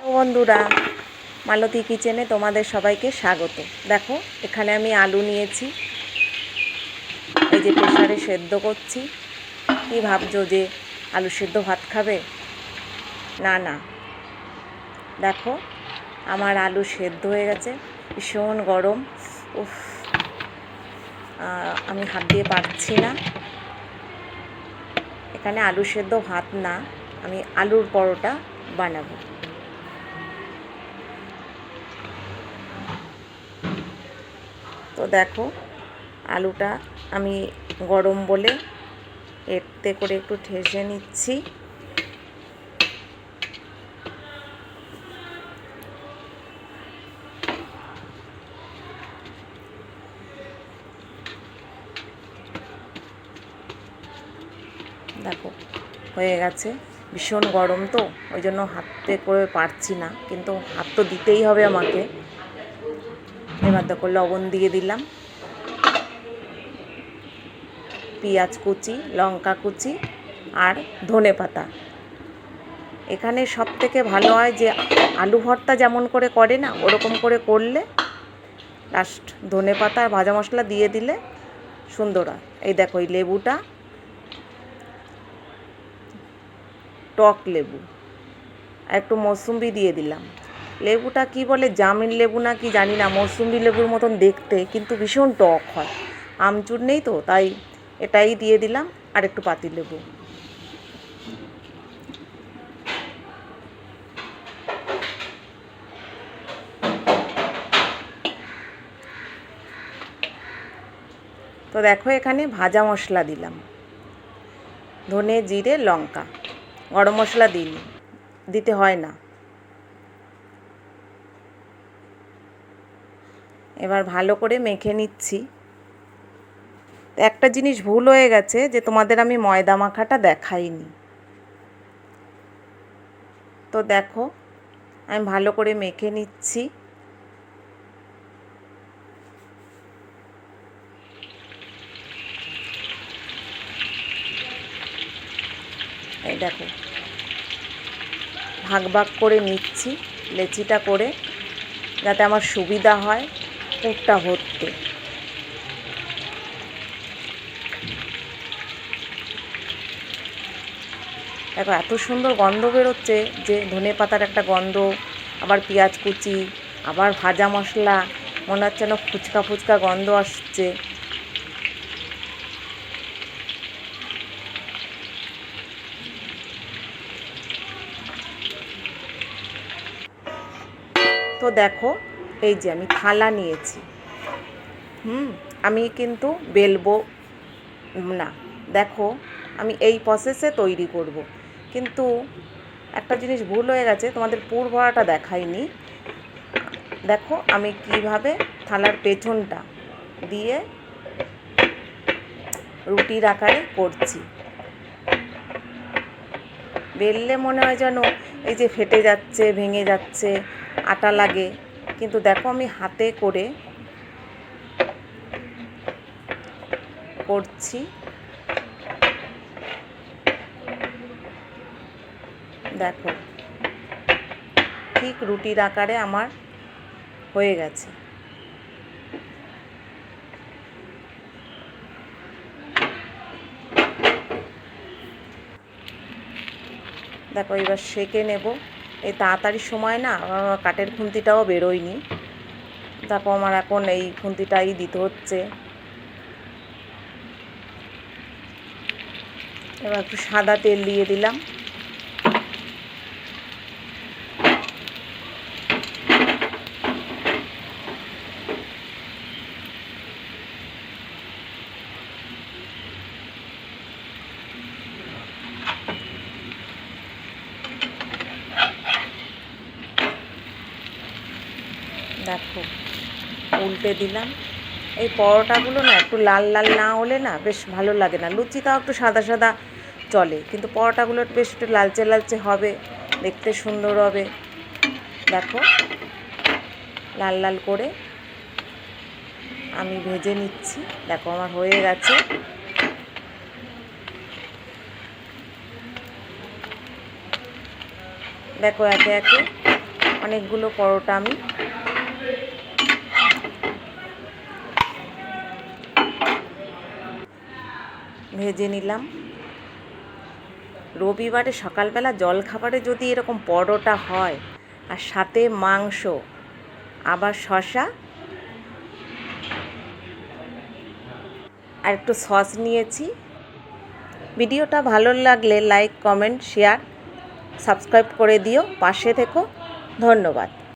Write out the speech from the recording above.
বন্ধুরা, মালতী কিচেনে তোমাদের সবাইকে স্বাগত। দেখো, এখানে আমি আলু নিয়েছি, এই যে প্রেসারে সেদ্ধ করছি। কি ভাবছো যে আলু সেদ্ধ ভাত খাবে? না না, দেখো আমার আলু সেদ্ধ হয়ে গেছে, ভীষণ গরম। উফ, আমি হাত দিয়ে পারছি না। এখানে আলু সেদ্ধ ভাত না, আমি আলুর পরোটা বানাবো। তো দেখো, আলুটা আমি গরম বলে এতে করে একটু ঠেসে নিচ্ছি। দেখো হয়ে গেছে, ভীষণ গরম তো ওই জন্য হাতে করে পারছি না, কিন্তু হাত তো দিতেই হবে আমাকে। এবার দেখো লবণ দিয়ে দিলাম, পেঁয়াজ কুচি, লঙ্কা কুচি আর ধনে পাতা। এখানে সব থেকে ভালো হয় যে আলু ভর্তা যেমন করে না, ওরকম করে করলে লাস্ট ধনে পাতা আর ভাজা মশলা দিয়ে দিলে সুন্দর হয়। এই দেখো, এই লেবুটা টক লেবু, আর একটু মৌসুম্বি দিয়ে দিলাম। লেবুটা কি বলে, জামিন লেবু না কি জানি না, মৌসুম্বি লেবুর মতন দেখতে, কিন্তু ভীষণ টক হয়। আমচুর নেই তো, তাই এটাই দিয়ে দিলাম, আর একটু পাতি লেবু। তো দেখো, এখানে ভাজা মশলা দিলাম, ধনে জিরে লঙ্কা, গরম মশলা দিইনি, দিতে হয় না। এবার ভালো করে মেখে নিচ্ছি। একটা জিনিস ভুল হয়ে গেছে, যে তোমাদের আমি ময়দা মাখাটা দেখাইনি। তো দেখো, আমি ভালো করে মেখে নিচ্ছি। এই দেখো, ভাগ ভাগ করে নিচ্ছি লেচিটা করে, যাতে আমার সুবিধা হয় পুরটা ভরতে। দেখো এত সুন্দর গন্ধ বেরোচ্ছে, যে ধনে পাতার একটা গন্ধ, আবার পেঁয়াজ কুচি, আবার ভাজা মশলা, মনে হচ্ছে যেন ফুচকা ফুচকা গন্ধ আসছে। তো দেখো, এই যে আমি থালা নিয়েছি, আমি কিন্তু বেলবো না। দেখো, আমি এই প্রসেসে তৈরি করব, কিন্তু একটা জিনিস ভুল হয়ে গেছে, তোমাদের পুর ভরাটা দেখাইনি। দেখো আমি কিভাবে থালার পেছনটা দিয়ে রুটির আকারে করছি। বেললে মনে হয় যেন এই যে ফেটে যাচ্ছে, ভেঙে যাচ্ছে, আটা লাগে, কিন্তু দেখো আমি হাতে করে করছি। দেখো ঠিক রুটির আকারে আমার হয়ে গেছে। দেখো এবার সেঁকে নেব। এই তাড়াতাড়ি সময় না, কাঠের খুন্তিটাও বেরোয়নি, দেখো আমার এখন এই খুন্তিটাই দিতে হচ্ছে। এবার একটু সাদা তেল দিয়ে দিলাম। দেখো উল্টে দিলাম। এই পরোটাগুলো না একটু লাল লাল না হলে না বেশ ভালো লাগে না। লুচি তাও একটু সাদা সাদা চলে, কিন্তু পরোটাগুলো বেশ একটু লালচে লালচে হবে, দেখতে সুন্দর হবে। দেখো লাল লাল করে আমি ভেজে নিচ্ছি। দেখো আমার হয়ে গেছে। দেখো একে একে অনেকগুলো পরোটা আমি ভেজে নিলাম। রবিবারে সকালবেলা জলখাবারে যদি এরকম পরোটা হয় আর সাথে মাংস, আবার শসা আর একটু সস নিয়েছি। ভিডিওটা ভালো লাগলে লাইক, কমেন্ট, শেয়ার, সাবস্ক্রাইব করে দিও, পাশে থেকো। ধন্যবাদ।